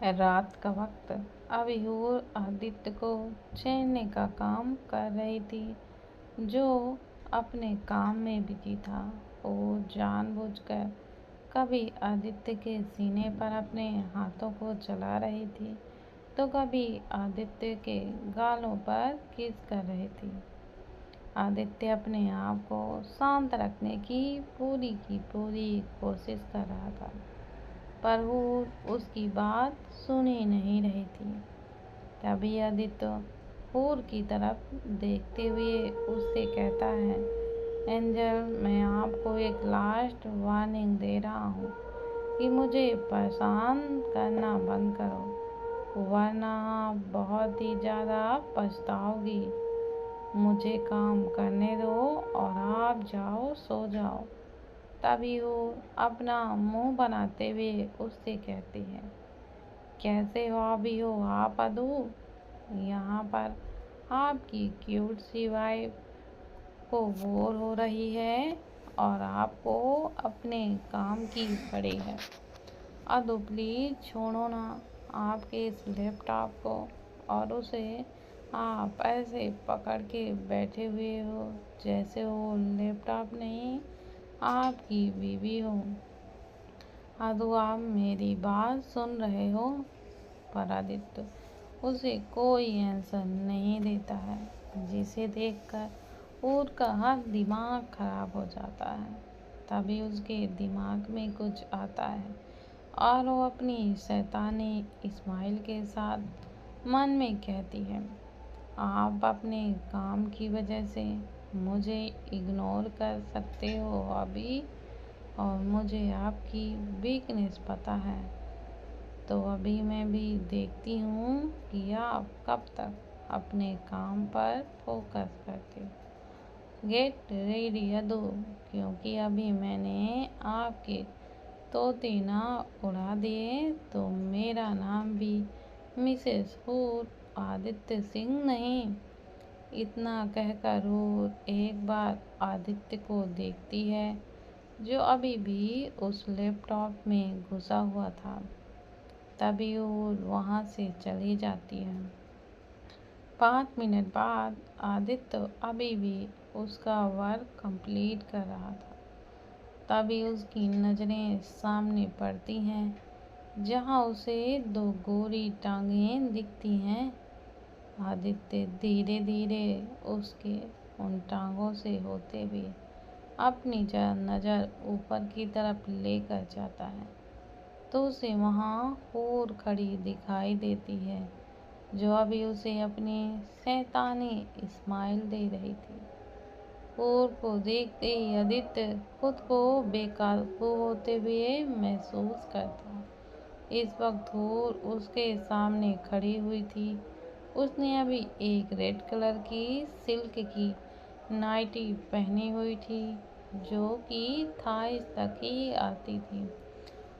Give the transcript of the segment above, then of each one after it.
रात का वक्त अभिहूर आदित्य को छेड़ने का काम कर रही थी, जो अपने काम में बिजी था। वो जानबूझकर कभी आदित्य के सीने पर अपने हाथों को चला रही थी, तो कभी आदित्य के गालों पर किस कर रही थी। आदित्य अपने आप को शांत रखने की पूरी कोशिश कर रहा था, पर हूर उसकी बात सुन ही नहीं रही थी। तभी आदित्य हूर की तरफ देखते हुए उससे कहता है, एंजल, मैं आपको एक लास्ट वार्निंग दे रहा हूँ कि मुझे परेशान करना बंद करो, वरना आप बहुत ही ज़्यादा पछताओगी। मुझे काम करने दो और आप जाओ, सो जाओ। तभी वो अपना मुंह बनाते हुए उससे कहती है, कैसे हो अभी हो आप अदू? यहाँ पर आपकी क्यूट सी वाइफ को बोर हो रही है और आपको अपने काम की पड़ी है। अदू प्लीज छोड़ो ना आपके इस लैपटॉप को, और उसे आप ऐसे पकड़ के बैठे हुए हो जैसे वो लैपटॉप नहीं आपकी बीवी हो। अदू, आप मेरी बात सुन रहे हो? पर आदित्य उसे कोई आंसर नहीं देता है, जिसे देखकर उसका हर दिमाग खराब हो जाता है। तभी उसके दिमाग में कुछ आता है और वो अपनी शैतानी स्माइल के साथ मन में कहती है, आप अपने काम की वजह से मुझे इग्नोर कर सकते हो अभी, और मुझे आपकी वीकनेस पता है, तो अभी मैं भी देखती हूँ कि आप कब तक अपने काम पर फोकस करते हो। गेट रेडी अदू, क्योंकि अभी मैंने आपके तोते ना उड़ा दिए तो मेरा नाम भी मिसेस हूर आदित्य सिंह नहीं। इतना कहकर हूर एक बार आदित्य को देखती है, जो अभी भी उस लैपटॉप में घुसा हुआ था। तभी वो वहाँ से चली जाती है। 5 मिनट बाद आदित्य अभी भी उसका वर्क कंप्लीट कर रहा था। तभी उसकी नज़रें सामने पड़ती हैं, जहाँ उसे 2 गोरी टांगें दिखती हैं। आदित्य धीरे धीरे उसके उन टांगों से होते हुए अपनी नज़र ऊपर की तरफ लेकर जाता है, तो उसे वहाँ हूर खड़ी दिखाई देती है, जो अभी उसे अपनी शैतानी स्माइल दे रही थी। हूर को देखते ही आदित्य खुद को बेकाबू होते हुए महसूस करता। इस वक्त हूर उसके सामने खड़ी हुई थी। उसने अभी एक रेड कलर की सिल्क की नाइटी पहनी हुई थी, जो कि थाइस तक ही आती थी,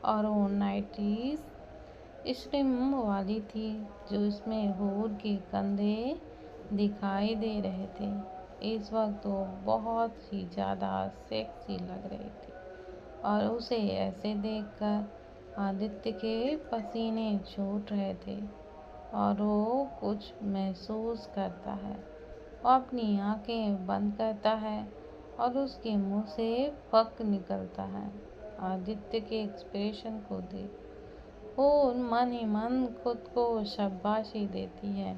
और वो नाइटी स्ट्रिम वाली थी, जो इसमें हूर के कंधे दिखाई दे रहे थे। इस वक्त वो बहुत ही ज़्यादा सेक्सी लग रही थी, और उसे ऐसे देखकर आदित्य के पसीने छूट रहे थे, और वो कुछ महसूस करता है। वो अपनी आंखें बंद करता है और उसके मुंह से फक निकलता है। आदित्य के एक्सप्रेशन को देख वो मन ही मन खुद को शाबाशी देती है।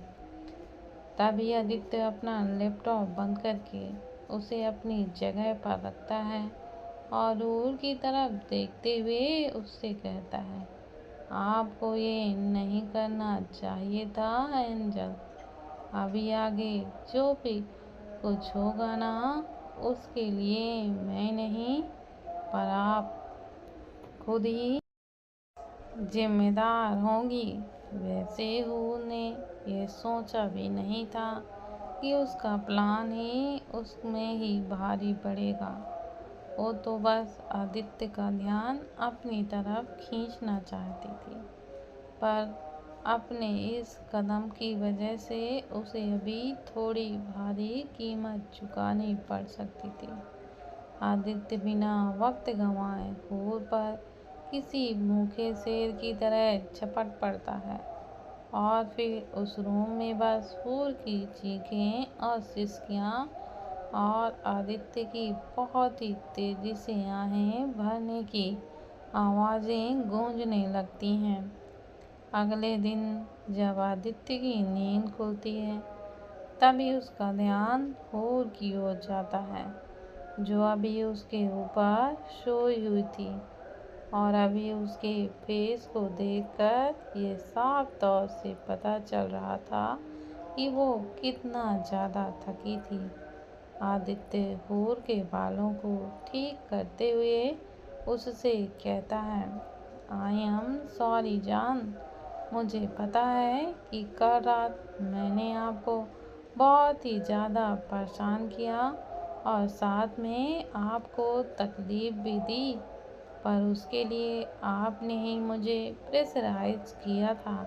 तभी आदित्य अपना लैपटॉप बंद करके उसे अपनी जगह पर रखता है और दूर की तरफ देखते हुए उससे कहता है, आपको ये नहीं करना चाहिए था एंजल। अभी आगे जो भी कुछ होगा ना, उसके लिए मैं नहीं, पर आप खुद ही जिम्मेदार होंगी। वैसे हूर ने ये सोचा भी नहीं था कि उसका प्लान ही उसमें ही भारी पड़ेगा। वो तो बस आदित्य का ध्यान अपनी तरफ खींचना चाहती थी, पर अपने इस कदम की वजह से उसे अभी थोड़ी भारी कीमत चुकानी पड़ सकती थी। आदित्य बिना वक्त गंवाए हूर पर किसी भूखे शेर की तरह झपट पड़ता है और फिर उस रूम में बस हूर की चीखें और सिसकियाँ और आदित्य की बहुत ही तेजी से आहें भरने की आवाज़ें गूंजने लगती हैं। अगले दिन जब आदित्य की नींद खुलती है, तभी उसका ध्यान हूर की ओर जाता है, जो अभी उसके ऊपर सोई हुई थी। और अभी उसके फेस को देखकर ये साफ तौर से पता चल रहा था कि वो कितना ज़्यादा थकी थी। आदित्य हूर के बालों को ठीक करते हुए उससे कहता है, आई एम सॉरी जान। मुझे पता है कि कल रात मैंने आपको बहुत ही ज़्यादा परेशान किया और साथ में आपको तकलीफ भी दी, पर उसके लिए आपने ही मुझे प्रेशराइज किया था,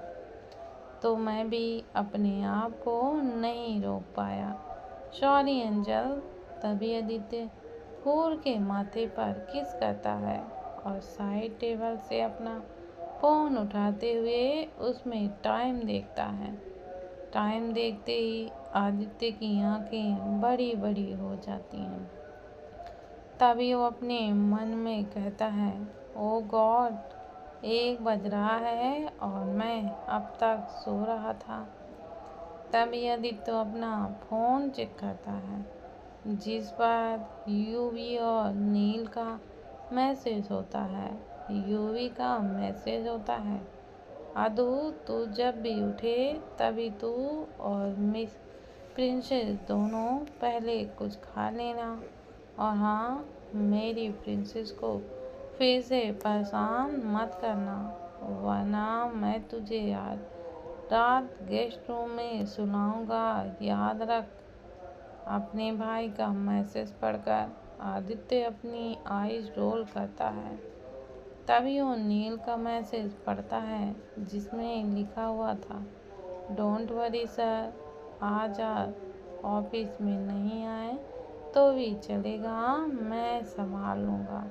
तो मैं भी अपने आप को नहीं रोक पाया। Sorry angel. तभी आदित्य हूर के माथे पर किस करता है और साइड टेबल से अपना फ़ोन उठाते हुए उसमें टाइम देखता है। टाइम देखते ही आदित्य की आंखें बड़ी बड़ी हो जाती हैं। तभी वो अपने मन में कहता है, ओ गॉड, 1 बज रहा है और मैं अब तक सो रहा था। तभी आदित्य अपना फ़ोन चेक करता है, जिस पर यूवी और नील का मैसेज होता है। यूवी का मैसेज होता है, अदू तू जब भी उठे तभी तू और मिस प्रिंसेस दोनों पहले कुछ खा लेना, और हाँ, मेरी प्रिंसेस को फिर से परेशान मत करना, वरना मैं तुझे आज रात गेस्ट रूम में सुलाऊंगा, याद रख। अपने भाई का मैसेज पढ़कर आदित्य अपनी आईज रोल करता है। तभी वो नील का मैसेज पढ़ता है, जिसमें लिखा हुआ था, डोंट वरी सर, आज आप ऑफिस में नहीं आए तो भी चलेगा, मैं संभाल लूँगा।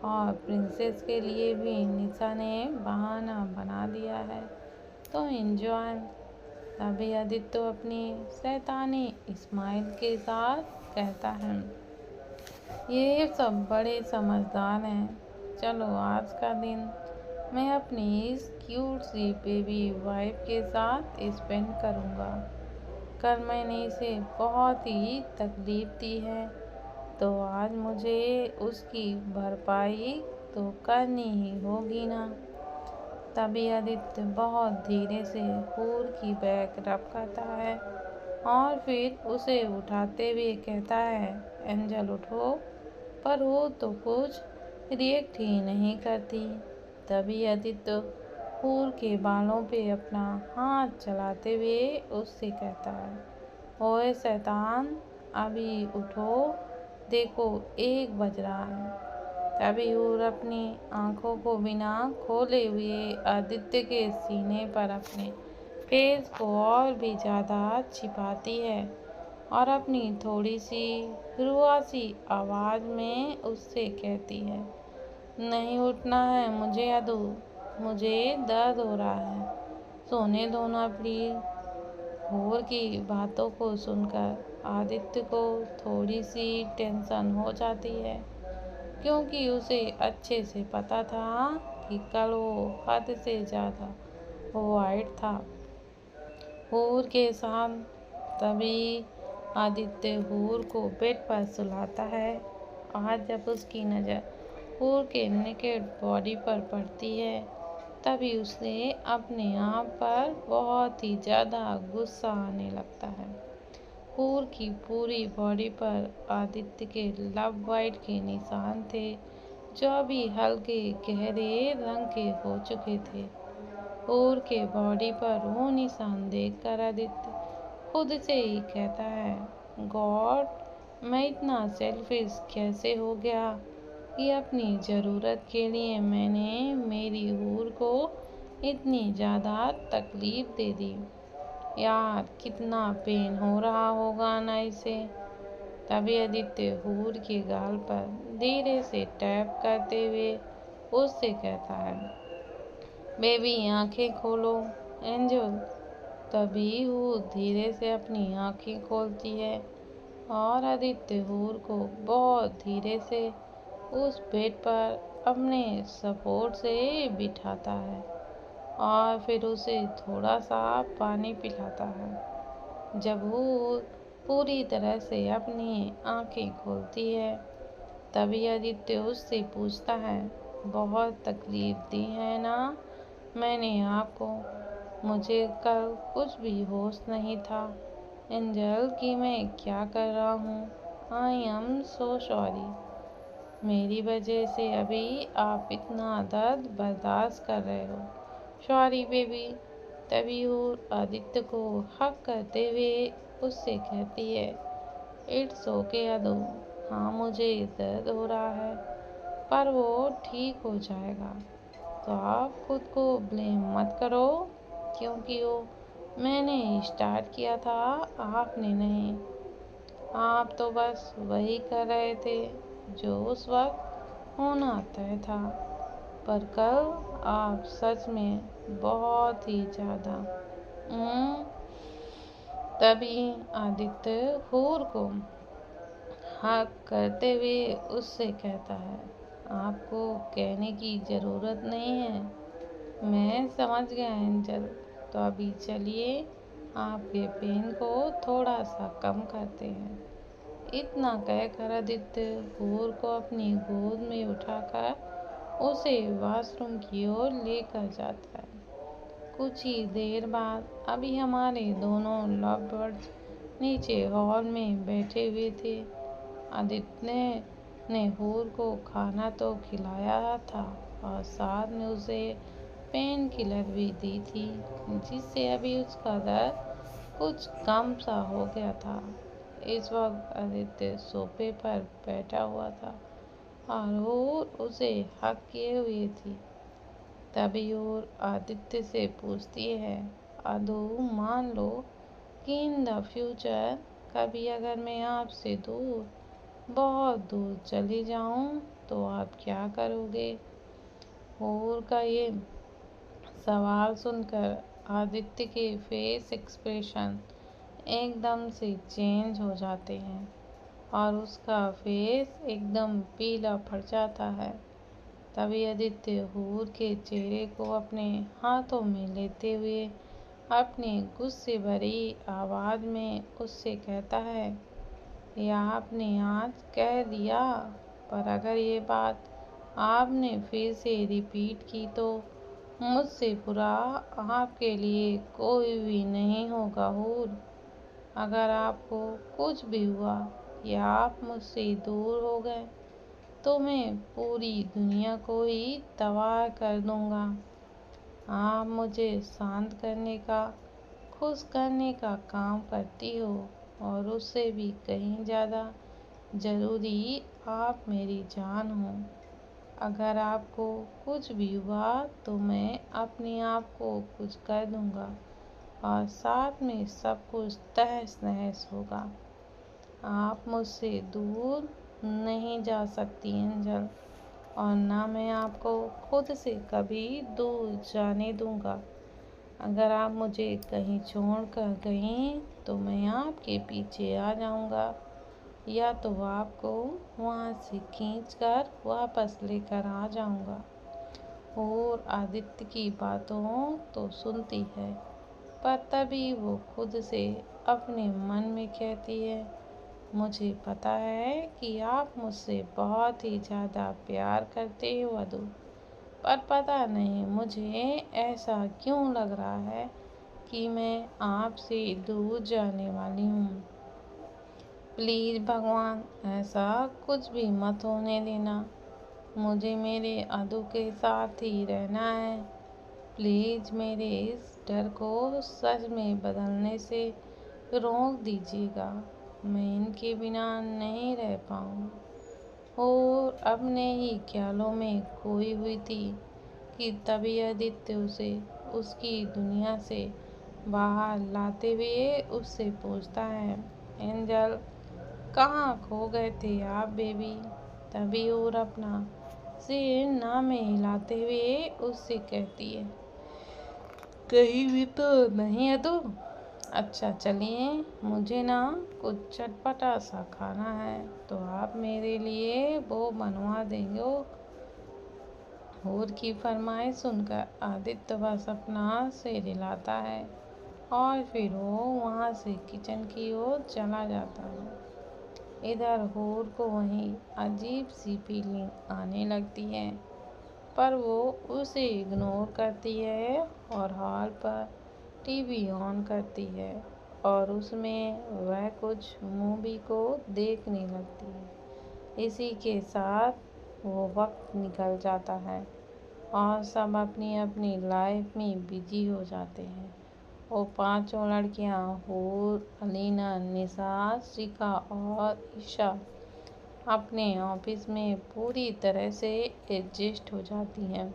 और प्रिंसेस के लिए भी निशा ने बहाना बना दिया है, तो एंजॉय। तभी आदित्य अपनी शैतानी स्माइल के साथ कहता है, ये सब बड़े समझदार हैं। चलो आज का दिन मैं अपनी इस क्यूट सी बेबी वाइफ के साथ स्पेंड करूँगा। कल मैंने इसे बहुत ही तकलीफ दी है, तो आज मुझे उसकी भरपाई तो करनी ही होगी ना। तभी आदित्य बहुत धीरे से हूर की बैक रब करता है और फिर उसे उठाते हुए कहता है, एंजल उठो। पर वो तो कुछ रिएक्ट ही नहीं करती। तभी आदित्य हूर के बालों पे अपना हाथ चलाते हुए उससे कहता है, ओए शैतान, अभी उठो, देखो 1 बज रहा है। तभी हूर अपनी आंखों को बिना खोले हुए आदित्य के सीने पर अपने फेस को और भी ज़्यादा छिपाती है और अपनी थोड़ी सी रुआसी आवाज़ में उससे कहती है, नहीं उठना है मुझे अदू, मुझे दर्द हो रहा है, सोने दो ना प्लीज़। हूर की बातों को सुनकर आदित्य को थोड़ी सी टेंशन हो जाती है, क्योंकि उसे अच्छे से पता था कि कल वो हद से ज़्यादा वाइड था हूर के साथ। तभी आदित्य हूर को बेड पर सुलाता है और जब उसकी नज़र हूर के नेकेड बॉडी पर पड़ती है, तभी उसे अपने आप पर बहुत ही ज़्यादा गुस्सा आने लगता है। हूर की पूरी बॉडी पर आदित्य के लव वाइट के निशान थे, जो अभी हल्के गहरे रंग के हो चुके थे। हूर के बॉडी पर वो निशान देखकर आदित्य खुद से ही कहता है, गॉड, मैं इतना सेल्फिश कैसे हो गया कि अपनी ज़रूरत के लिए मैंने मेरी हूर को इतनी ज़्यादा तकलीफ दे दी। यार, कितना पेन हो रहा होगा ना इसे। तभी आदित्य हूर के गाल पर धीरे से टैप करते हुए उससे कहता है, बेबी आंखें खोलो। एंजल तभी वो धीरे से अपनी आंखें खोलती है और आदित्य हूर को बहुत धीरे से उस बेड पर अपने सपोर्ट से बिठाता है और फिर उसे थोड़ा सा पानी पिलाता है। जब वो पूरी तरह से अपनी आंखें खोलती है तभी आदित्य उससे पूछता है, बहुत तकलीफ दी है ना मैंने आपको? मुझे कल कुछ भी होश नहीं था एंजल कि मैं क्या कर रहा हूँ। I am so sorry. मेरी वजह से अभी आप इतना दर्द बर्दाश्त कर रहे हो। Sorry baby. तभी वो आदित्य को हक करते हुए उससे कहती है, इट्स ओके अदू। हाँ मुझे दर्द हो रहा है पर वो ठीक हो जाएगा। तो आप खुद को ब्लेम मत करो क्योंकि वो मैंने स्टार्ट किया था, आपने नहीं। आप तो बस वही कर रहे थे जो उस वक्त होना तय था। पर कल आप सच में बहुत ही ज़्यादा। तभी आदित्य हूर को हक करते हुए उससे कहता है, आपको कहने की ज़रूरत नहीं है, मैं समझ गया एंजल। तो अभी चलिए आपके पेन को थोड़ा सा कम करते हैं। इतना कहकर आदित्य हूर को अपनी गोद में उठाकर उसे वॉशरूम की ओर लेकर जाता है। कुछ ही देर बाद अभी हमारे दोनों लव बर्ड्स नीचे हॉल में बैठे हुए थे। आदित्य ने हूर को खाना तो खिलाया था और साथ में उसे पेन किलर भी दी थी जिससे अभी उसका दर्द कुछ कम सा हो गया था। इस वक्त आदित्य सोफे पर बैठा हुआ था और हूर उसे हक किए हुए थी। तभी हूर आदित्य से पूछती है, अदू मान लो कि इन द फ्यूचर कभी अगर मैं आपसे दूर, बहुत दूर चली जाऊं तो आप क्या करोगे? हूर का ये सवाल सुनकर आदित्य के फेस एक्सप्रेशन एकदम से चेंज हो जाते हैं और उसका फेस एकदम पीला पड़ जाता है। तभी आदित्य हूर के चेहरे को अपने हाथों में लेते हुए अपनी गुस्से भरी आवाज़ में उससे कहता है, यह आपने आज कह दिया पर अगर ये बात आपने फिर से रिपीट की तो मुझसे बुरा आपके लिए कोई भी नहीं होगा हूर। अगर आपको कुछ भी हुआ या आप मुझसे दूर हो गए तो मैं पूरी दुनिया को ही तबाह कर दूंगा। आप मुझे शांत करने का, खुश करने का काम करती हो और उससे भी कहीं ज़्यादा ज़रूरी आप मेरी जान हो। अगर आपको कुछ भी हुआ तो मैं अपने आप को कुछ कर दूंगा और साथ में सब कुछ तहस नहस होगा। आप मुझसे दूर नहीं जा सकती एंजल और ना मैं आपको खुद से कभी दूर जाने दूंगा। अगर आप मुझे कहीं छोड़ कर गई तो मैं आपके पीछे आ जाऊंगा या तो आपको वहाँ से खींचकर वापस लेकर आ जाऊंगा। और आदित्य की बातों तो सुनती है पर तभी वो खुद से अपने मन में कहती है, मुझे पता है कि आप मुझसे बहुत ही ज़्यादा प्यार करते हो अदू, पर पता नहीं मुझे ऐसा क्यों लग रहा है कि मैं आपसे दूर जाने वाली हूँ। प्लीज़ भगवान ऐसा कुछ भी मत होने देना। मुझे मेरे अदू के साथ ही रहना है। प्लीज़ मेरे इस डर को सच में बदलने से रोक दीजिएगा। मैं इनके बिना नहीं रह पाऊँ। और अपने ही ख्यालों में खोई हुई थी कि तभी आदित्य उसे उसकी दुनिया से बाहर लाते हुए उससे पूछता है, एंजल कहाँ खो गए थे आप बेबी? तभी और अपना सिर ना में हिलाते हुए उससे कहती है, कहीं भी तो नहीं है तो? अच्छा चलिए, मुझे ना कुछ चटपटा सा खाना है, तो आप मेरे लिए वो बनवा देंगे? हूर की फरमाइश सुनकर आदित्य बस अपना सिर हिलाता है और फिर वो वहाँ से किचन की ओर चला जाता है। इधर हूर को वहीं अजीब सी फीलिंग आने लगती है, पर वो उसे इग्नोर करती है और हॉल पर टीवी ऑन करती है और उसमें वह कुछ मूवी को देखने लगती है। इसी के साथ वो वक्त निकल जाता है और सब अपनी अपनी लाइफ में बिजी हो जाते हैं। वो पांचों लड़कियां हूर, अलीना, निशा, शिखा और ईशा अपने ऑफिस में पूरी तरह से एडजस्ट हो जाती हैं।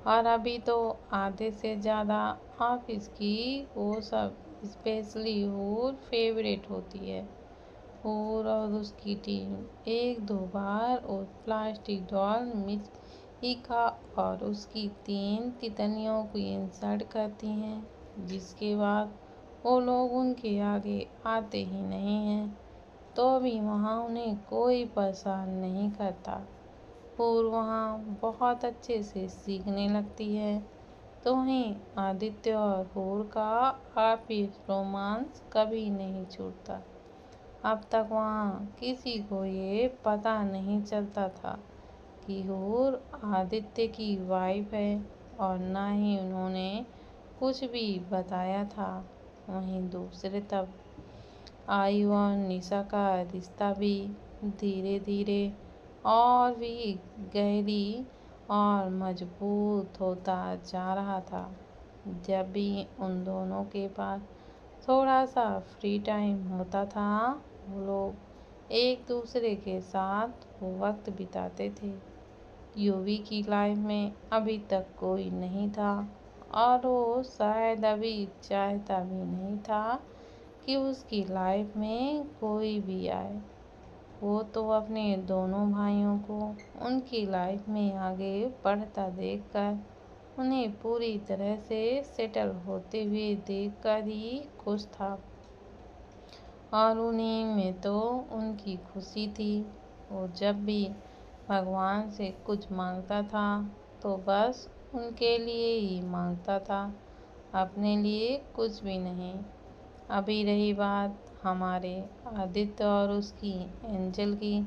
और अभी तो आधे से ज़्यादा ऑफिस की वो सब स्पेशली हूर फेवरेट होती है। हूर और उसकी टीम एक दो बार और प्लास्टिक डॉल मिका और उसकी 3 तितलियों को इंसल्ट करती हैं, जिसके बाद वो लोग उनके आगे आते ही नहीं हैं, तो भी वहाँ उन्हें कोई परेशान नहीं करता। हूर वहाँ बहुत अच्छे से सीखने लगती है। तो वहीं आदित्य और हूर का आपस रोमांस कभी नहीं छूटता। अब तक वहाँ किसी को ये पता नहीं चलता था कि हूर आदित्य की वाइफ है और ना ही उन्होंने कुछ भी बताया था। वहीं दूसरे तरफ आयु और निशा का रिश्ता भी धीरे धीरे और भी गहरी और मजबूत होता जा रहा था। जब भी उन दोनों के पास थोड़ा सा फ्री टाइम होता था, वो लोग एक दूसरे के साथ वक्त बिताते थे। यूवी की लाइफ में अभी तक कोई नहीं था और वो शायद अभी चाहता भी नहीं था कि उसकी लाइफ में कोई भी आए। वो तो अपने दोनों भाइयों को उनकी लाइफ में आगे बढ़ता देखकर, उन्हें पूरी तरह से सेटल होते हुए देखकर ही खुश था और उन्हीं में तो उनकी खुशी थी। वो जब भी भगवान से कुछ मांगता था तो बस उनके लिए ही मांगता था, अपने लिए कुछ भी नहीं। अभी रही बात हमारे आदित्य और उसकी एंजल की,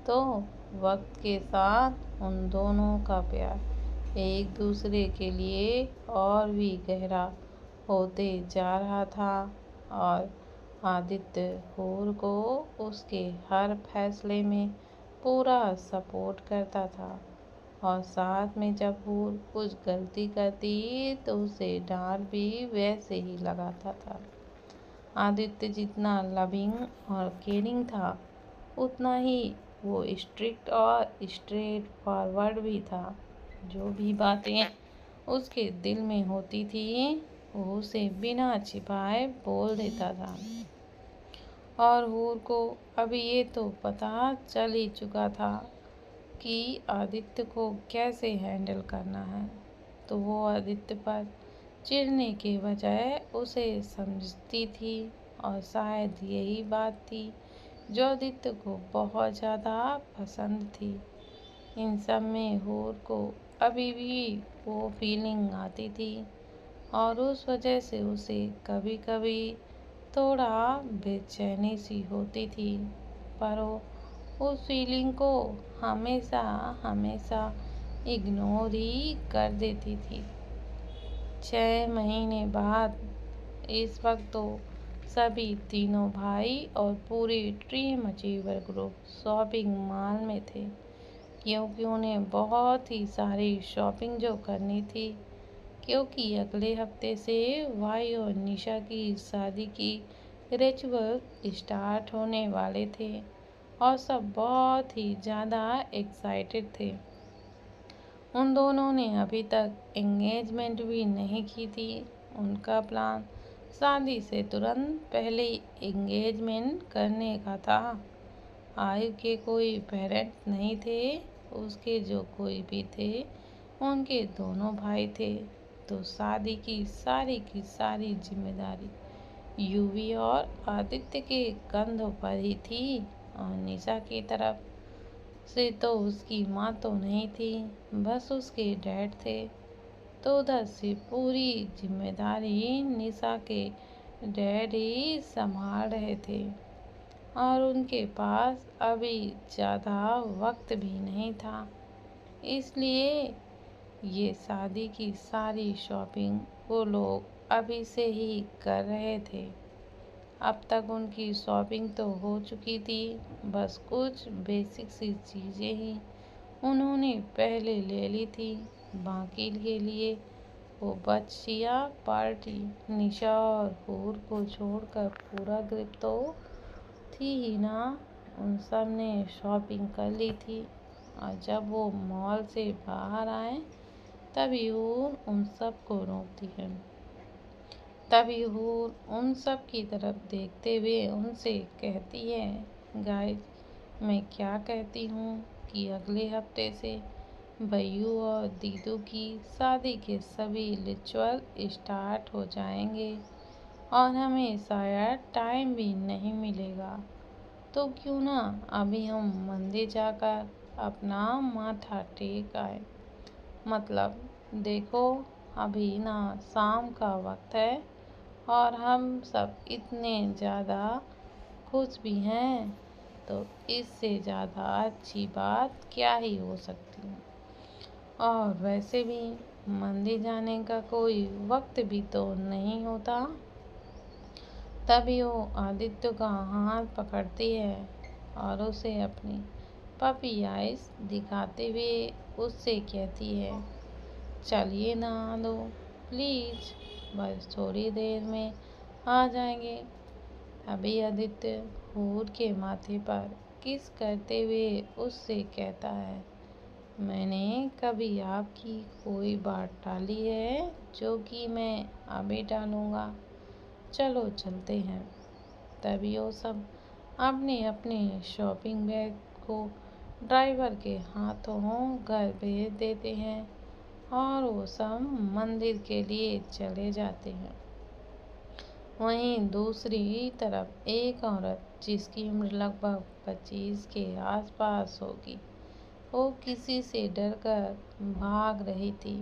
तो वक्त के साथ उन दोनों का प्यार एक दूसरे के लिए और भी गहरा होते जा रहा था और आदित्य हूर को उसके हर फैसले में पूरा सपोर्ट करता था और साथ में जब हूर कुछ गलती करती तो उसे डांट भी वैसे ही लगाता था। आदित्य जितना लविंग और केयरिंग था, उतना ही वो स्ट्रिक्ट और स्ट्रेट फॉरवर्ड भी था। जो भी बातें उसके दिल में होती थी, वो उसे बिना छिपाए बोल देता था। और हूर को अभी ये तो पता चल ही चुका था कि आदित्य को कैसे हैंडल करना है, तो वो आदित्य पर चिढ़ने के बजाय उसे समझती थी और शायद यही बात थी जो आदित्य को बहुत ज़्यादा पसंद थी। इन सब में हूर को अभी भी वो फीलिंग आती थी और उस वजह से उसे कभी कभी थोड़ा बेचैनी सी होती थी, पर वो उस फीलिंग को हमेशा हमेशा इग्नोर ही कर देती थी। 6 महीने बाद इस वक्त तो सभी तीनों भाई और पूरी dream achiever group shopping mall में थे, क्योंकि उन्हें बहुत ही सारी शॉपिंग जो करनी थी, क्योंकि अगले हफ्ते से वाई और निशा की शादी की रिचुअल स्टार्ट होने वाले थे और सब बहुत ही ज़्यादा एक्साइटेड थे। उन दोनों ने अभी तक एंगेजमेंट भी नहीं की थी। उनका प्लान शादी से तुरंत पहले एंगेजमेंट करने का था। आयु के कोई पेरेंट्स नहीं थे उसके जो कोई भी थे, उनके दोनों भाई थे। तो शादी की सारी जिम्मेदारी युवी और आदित्य के कंधों पर ही थी। और निशा की तरफ से तो उसकी माँ तो नहीं थी, बस उसके डैड थे। तो उधर से पूरी जिम्मेदारी निशा के डैड ही संभाल रहे थे। और उनके पास अभी ज़्यादा वक्त भी नहीं था, इसलिए ये शादी की सारी शॉपिंग वो लोग अभी से ही कर रहे थे। अब तक उनकी शॉपिंग तो हो चुकी थी, बस कुछ बेसिक सी चीज़ें ही उन्होंने पहले ले ली थी। बाकी के लिए वो बच्चियाँ पार्टी निशा और हूर को छोड़कर पूरा ग्रुप तो थी ही ना, उन सब ने शॉपिंग कर ली थी। और जब वो मॉल से बाहर आए तभी हूर उन सब को रोकती है। तभी हूर उन सब की तरफ देखते हुए उनसे कहती है, गाइस, मैं क्या कहती हूँ कि अगले हफ्ते से भैयू और दीदू की शादी के सभी रिचुअल स्टार्ट हो जाएंगे और हमें शायद टाइम भी नहीं मिलेगा। तो क्यों ना अभी हम मंदिर जाकर अपना माथा टेक आए। मतलब देखो, अभी ना शाम का वक्त है और हम सब इतने ज़्यादा खुश भी हैं, तो इससे ज़्यादा अच्छी बात क्या ही हो सकती है। और वैसे भी मंदिर जाने का कोई वक्त भी तो नहीं होता। तभी वो आदित्य का हाथ पकड़ती है और उसे अपनी पपी आइस दिखाते हुए उससे कहती है, चलिए नहा लो प्लीज़, बस थोड़ी देर में आ जाएंगे। अभी आदित्य हूर के माथे पर किस करते हुए उससे कहता है, मैंने कभी आपकी कोई बात टाली है जो कि मैं अभी टालूंगा। चलो चलते हैं। तभी वो सब अपने अपने शॉपिंग बैग को ड्राइवर के हाथों घर भेज देते हैं और वो सब मंदिर के लिए चले जाते हैं। वहीं दूसरी तरफ एक औरत जिसकी उम्र लगभग 25 के आसपास होगी, वो किसी से डरकर भाग रही थी,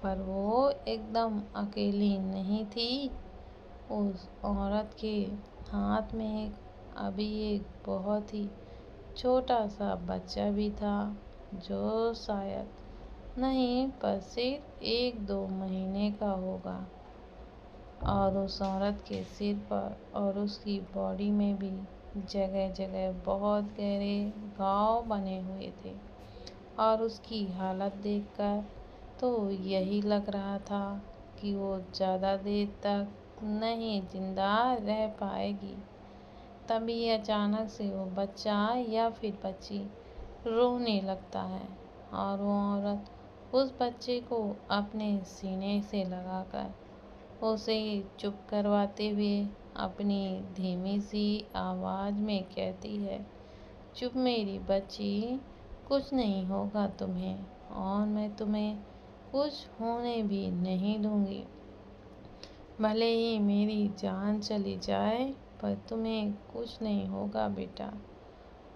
पर वो एकदम अकेली नहीं थी। उस औरत के हाथ में अभी एक बहुत ही छोटा सा बच्चा भी था, जो शायद नहीं पर सिर्फ 1-2 महीने का होगा। और उस औरत के सिर पर और उसकी बॉडी में भी जगह जगह बहुत गहरे घाव बने हुए थे। और उसकी हालत देखकर तो यही लग रहा था कि वो ज़्यादा देर तक नहीं जिंदा रह पाएगी। तभी अचानक से वो बच्चा या फिर बच्ची रोने लगता है और वो औरत उस बच्चे को अपने सीने से लगाकर उसे चुप करवाते हुए अपनी धीमी सी आवाज़ में कहती है, चुप मेरी बच्ची, कुछ नहीं होगा तुम्हें और मैं तुम्हें कुछ होने भी नहीं दूंगी। भले ही मेरी जान चली जाए पर तुम्हें कुछ नहीं होगा बेटा।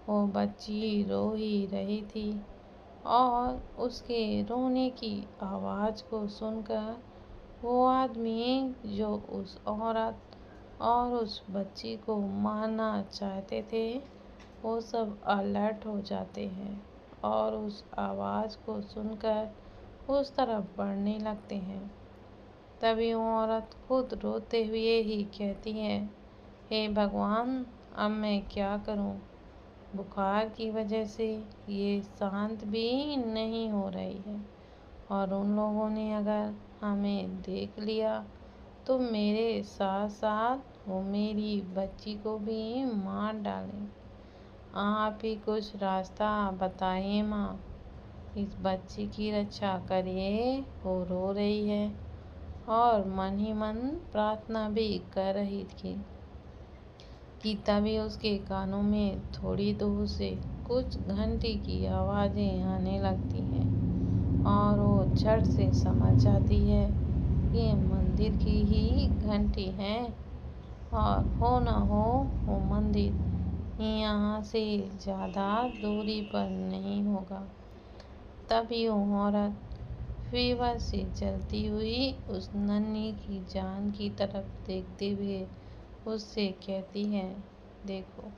वो बच्ची रो ही रही थी और उसके रोने की आवाज़ को सुनकर वो आदमी जो उस औरत और उस बच्ची को मारना चाहते थे, वो सब अलर्ट हो जाते हैं और उस आवाज़ को सुनकर उस तरफ बढ़ने लगते हैं। तभी वो औरत खुद रोते हुए ही कहती है, हे भगवान, अब मैं क्या करूं? बुखार की वजह से ये शांत भी नहीं हो रही है और उन लोगों ने अगर हमें देख लिया तो मेरे साथ साथ वो मेरी बच्ची को भी मार डालें। आप ही कुछ रास्ता बताइए माँ, इस बच्ची की रक्षा करिए। वो रो रही है और मन ही मन प्रार्थना भी कर रही थी कि तभी उसके कानों में थोड़ी दूर से कुछ घंटी की आवाज़ें आने लगती हैं और वो झट से समझ जाती है ये मंदिर की ही घंटी है और हो न हो वो मंदिर यहाँ से ज़्यादा दूरी पर नहीं होगा। तभी वो औरत फीवर से जलती हुई उस नन्ही की जान की तरफ देखते हुए उससे कहती है, देखो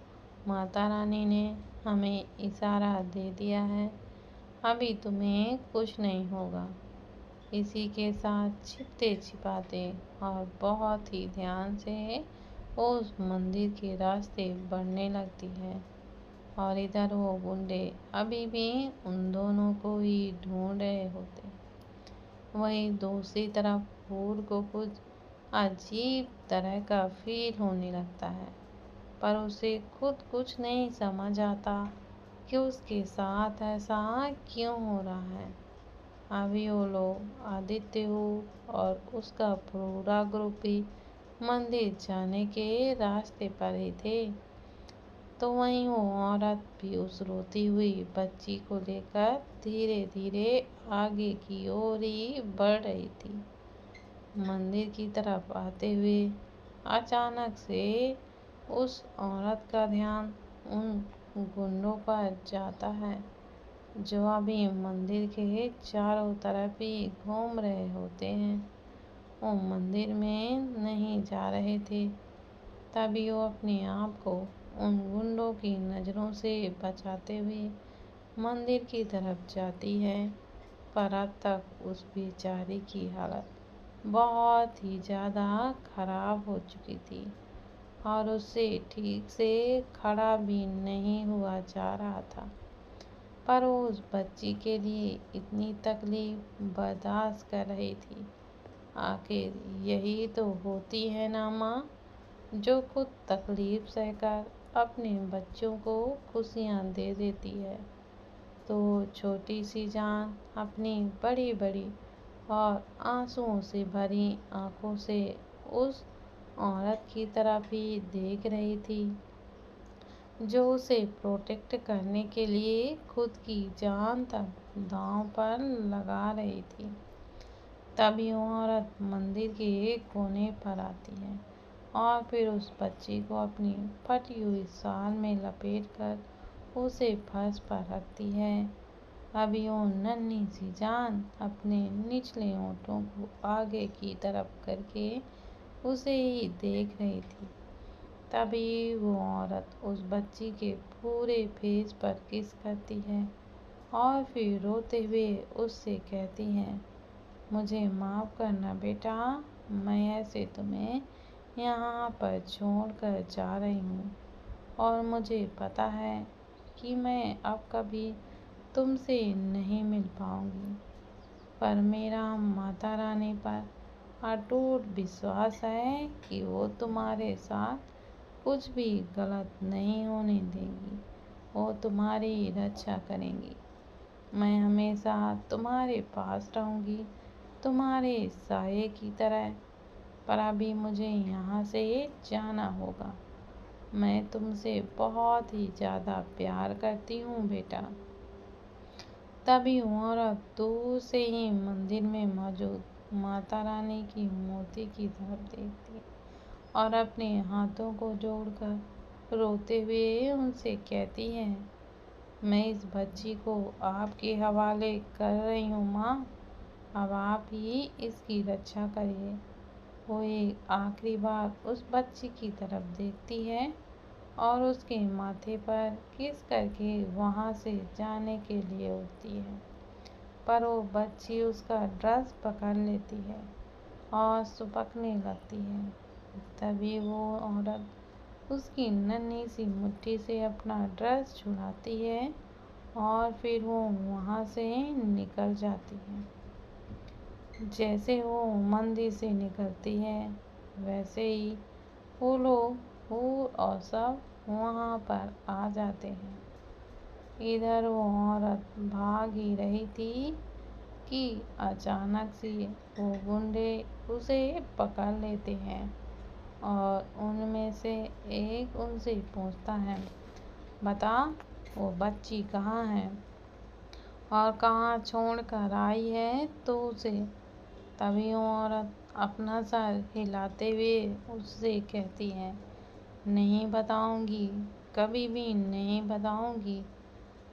माता रानी ने हमें इशारा दे दिया है, अभी तुम्हें कुछ नहीं होगा। इसी के साथ छिपते छिपाते और बहुत ही ध्यान से उस मंदिर के रास्ते बढ़ने लगती है और इधर वो गुंडे अभी भी उन दोनों को ही ढूंढ रहे होते। वहीं दूसरी तरफ फूल को कुछ अजीब तरह का फील होने लगता है, पर उसे खुद कुछ नहीं समझ आता कि उसके साथ ऐसा क्यों हो रहा है। अभी वो लोग आदित्य और उसका पूरा ग्रुप भी मंदिर जाने के रास्ते पर ही थे। तो वहीं वो औरत भी उस रोती हुई बच्ची को लेकर धीरे धीरे आगे की ओर ही बढ़ रही थी। मंदिर की तरफ आते हुए अचानक से उस औरत का ध्यान उन गुंडों पर जाता है जो अभी मंदिर के चारों तरफ ही घूम रहे होते हैं। वो मंदिर में नहीं जा रहे थे। तभी वो अपने आप को उन गुंडों की नज़रों से बचाते हुए मंदिर की तरफ जाती है, पर अब तक उस बेचारी की हालत बहुत ही ज़्यादा खराब हो चुकी थी और उससे ठीक से खड़ा भी नहीं हुआ जा रहा था। पर वो उस बच्ची के लिए इतनी तकलीफ बर्दाश्त कर रही थी। आखिर यही तो होती है ना माँ, जो खुद तकलीफ सहकर अपने बच्चों को खुशियाँ दे देती है। तो छोटी सी जान अपनी बड़ी बड़ी और आंसुओं से भरी आंखों से उस औरत की तरफ ही देख रही थी जो उसे प्रोटेक्ट करने के लिए खुद की जान तक दांव पर लगा रही थी। तभी वो औरत मंदिर के एक कोने पर आती है और फिर उस बच्ची को अपनी फटी हुई शाल में लपेटकर उसे फर्श पर रखती है। अभी वो नन्ही सी जान अपने निचले होठों को आगे की तरफ करके उसे ही देख रही थी। तभी वो औरत उस बच्ची के पूरे फेस पर किस करती है और फिर रोते हुए उससे कहती है, मुझे माफ़ करना बेटा, मैं ऐसे तुम्हें यहाँ पर छोड़कर जा रही हूँ और मुझे पता है कि मैं अब कभी तुमसे नहीं मिल पाऊँगी, पर मेरा माता रानी पर अटूट विश्वास है कि वो तुम्हारे साथ कुछ भी गलत नहीं होने देंगी। वो तुम्हारी रक्षा करेंगी। मैं हमेशा तुम्हारे पास रहूँगी, तुम्हारे साये की तरह। पर अभी मुझे यहाँ से जाना होगा। मैं तुमसे बहुत ही ज़्यादा प्यार करती हूँ बेटा। तभी औरत दूर से ही मंदिर में मौजूद माता रानी की मूर्ति की तरफ देखती और अपने हाथों को जोड़कर रोते हुए उनसे कहती है, मैं इस बच्ची को आपके हवाले कर रही हूँ माँ, अब आप ही इसकी रक्षा करिए। वो एक आखिरी बार उस बच्ची की तरफ देखती है और उसके माथे पर किस करके वहाँ से जाने के लिए उठती है, पर वो बच्ची उसका ड्रेस पकड़ लेती है और सुबकने लगती है। तभी वो औरत उसकी नन्ही सी मुट्ठी से अपना ड्रेस छुड़ाती है और फिर वो वहाँ से निकल जाती है। जैसे वो मंदिर से निकलती है वैसे ही वो लोग फूल और सब वहाँ पर आ जाते हैं। इधर वो औरत भाग ही रही थी कि अचानक से वो गुंडे उसे पकड़ लेते हैं और उनमें से एक उनसे पूछता है, बता वो बच्ची कहाँ है और कहाँ छोड़ कर आई है तो उसे। तभी वो औरत अपना सर हिलाते हुए उससे कहती है, नहीं बताऊंगी, कभी भी नहीं बताऊंगी।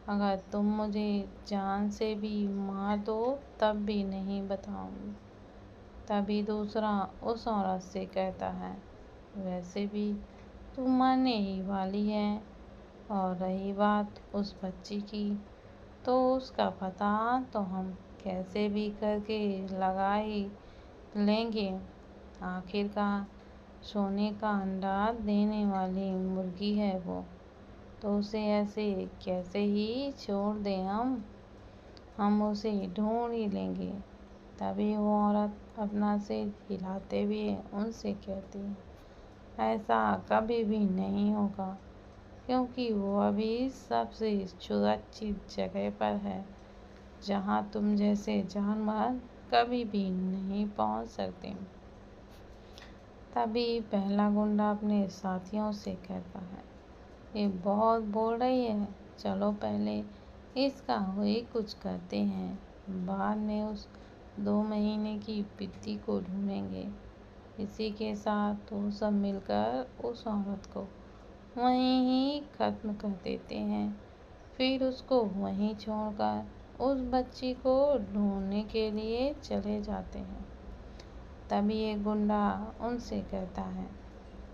अगर तुम मुझे जान से भी मार दो तब भी नहीं बताऊंगी। तभी दूसरा उस औरत से कहता है, वैसे भी तू मरने ही वाली है। और रही बात उस बच्ची की, तो उसका पता तो हम कैसे भी करके लगा ही लेंगे। आखिरकार सोने का अंडा देने वाली मुर्गी है वो, तो उसे ऐसे कैसे ही छोड़ दें हम उसे ढूंढ ही लेंगे। तभी वो औरत अपना सिर हिलाते हुए उनसे कहती है, ऐसा कभी भी नहीं होगा, क्योंकि वो अभी सबसे सुरक्षित जगह पर है, जहाँ तुम जैसे जानवर कभी भी नहीं पहुँच सकते। तभी पहला गुंडा अपने साथियों से कहता है, ये बहुत बोल रही है, चलो पहले इसका ही कुछ करते हैं, बाद में उस 2 महीने की पित्ती को ढूंढेंगे। इसी के साथ वो सब मिलकर उस औरत को वहीं ही खत्म कर देते हैं। फिर उसको वहीं छोड़कर उस बच्ची को ढूंढने के लिए चले जाते हैं। तभी एक गुंडा उनसे कहता है,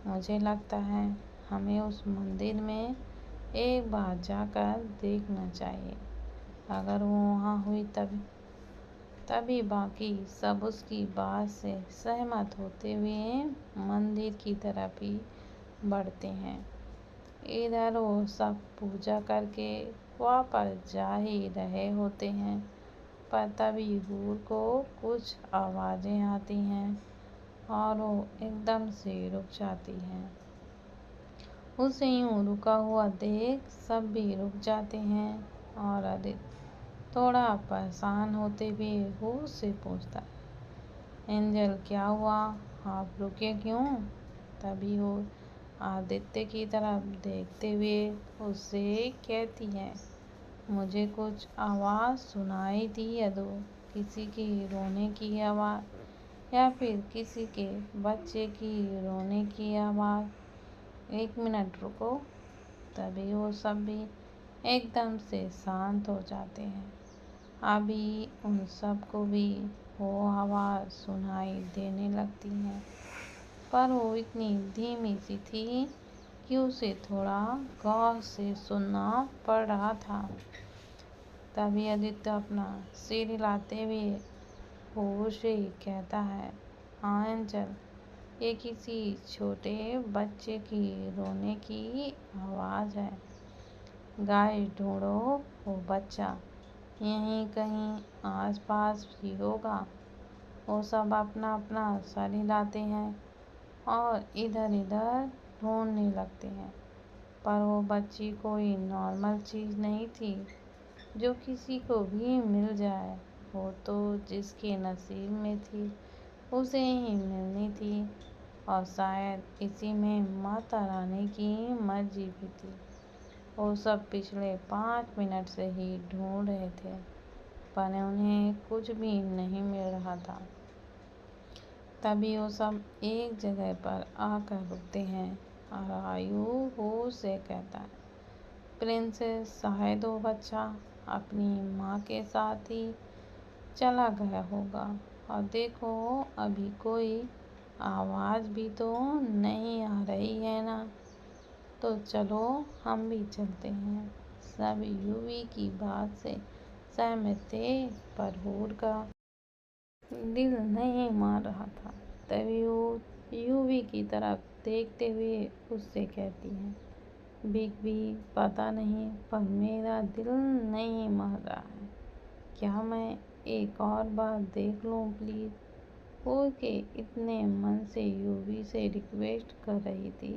मुझे लगता है हमें उस मंदिर में एक बार जाकर देखना चाहिए। अगर वो वहाँ हुई तभी बाकी सब उसकी बात से सहमत होते हुए मंदिर की तरफ ही बढ़ते हैं। इधर वो सब पूजा करके वापस जा ही रहे होते हैं, पर तभी हूर को कुछ आवाज़ें आती हैं और वो एकदम से रुक जाती हैं। उसे यूं रुका हुआ देख सब भी रुक जाते हैं और आदित्य थोड़ा परेशान होते हुए हूर से पूछता है, एंजल क्या हुआ, आप रुके क्यों? तभी हूर आदित्य की तरफ देखते हुए उससे कहती है, मुझे कुछ आवाज़ सुनाई दी अदो, किसी की रोने की आवाज़ या फिर किसी के बच्चे की रोने की आवाज़। 1 मिनट रुको। तभी वो सब भी एकदम से शांत हो जाते हैं। अभी उन सबको भी वो आवाज़ सुनाई देने लगती है, पर वो इतनी धीमी सी थी कि उसे थोड़ा गौर से सुनना पड़ रहा था। तभी आदित्य अपना सिर हिलाते हुए होश से कहता है, हाँ एंजल, ये किसी छोटे बच्चे की रोने की आवाज़ है। गाइस ढूंढो वो बच्चा, यहीं कहीं आसपास ही होगा। वो सब अपना अपना सर हिलाते हैं और इधर इधर ढूंढने लगते हैं, पर वो बच्ची कोई नॉर्मल चीज़ नहीं थी जो किसी को भी मिल जाए। वो तो जिसके नसीब में थी उसे ही मिलनी थी, और शायद इसी में माता रानी की मर्जी भी थी। वो सब पिछले 5 मिनट से ही ढूंढ रहे थे, पर उन्हें कुछ भी नहीं मिल रहा था। तभी वो सब एक जगह पर आकर रुकते हैं और आयु होश से कहता है, प्रिंसेस, शायद वो बच्चा अपनी माँ के साथ ही चला गया होगा। और देखो, अभी कोई आवाज़ भी तो नहीं आ रही है ना, तो चलो हम भी चलते हैं। सब यूवी की बात से सहमत थे, पर हूर का दिल नहीं मान रहा था। तभी वो यूवी की तरफ देखते हुए उससे कहती है, बिग बी, पता नहीं पर मेरा दिल नहीं मान रहा है, क्या मैं एक और बार देख लूँ प्लीज़? हूर के इतने मन से यूवी से रिक्वेस्ट कर रही थी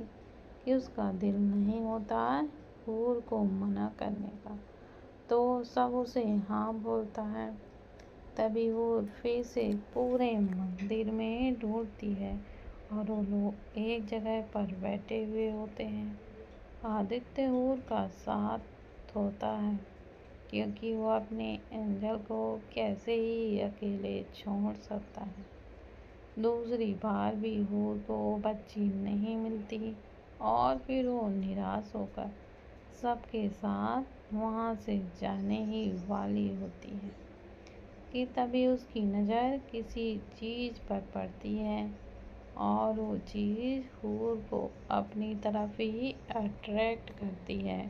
कि उसका दिल नहीं होता है हूर को मना करने का, तो सब उसे हाँ बोलता है। तभी हूर फिर से पूरे मंदिर में ढूंढती है और वो लोग एक जगह पर बैठे हुए होते हैं। आदित्य हूर का साथ होता है, क्योंकि वो अपने एंजल को कैसे ही अकेले छोड़ सकता है। दूसरी बार भी हूर को बच्ची नहीं मिलती और फिर वो निराश होकर सबके साथ वहाँ से जाने ही वाली होती है कि तभी उसकी नज़र किसी चीज़ पर पड़ती है और वो चीज़ हूर को अपनी तरफ ही अट्रैक्ट करती है।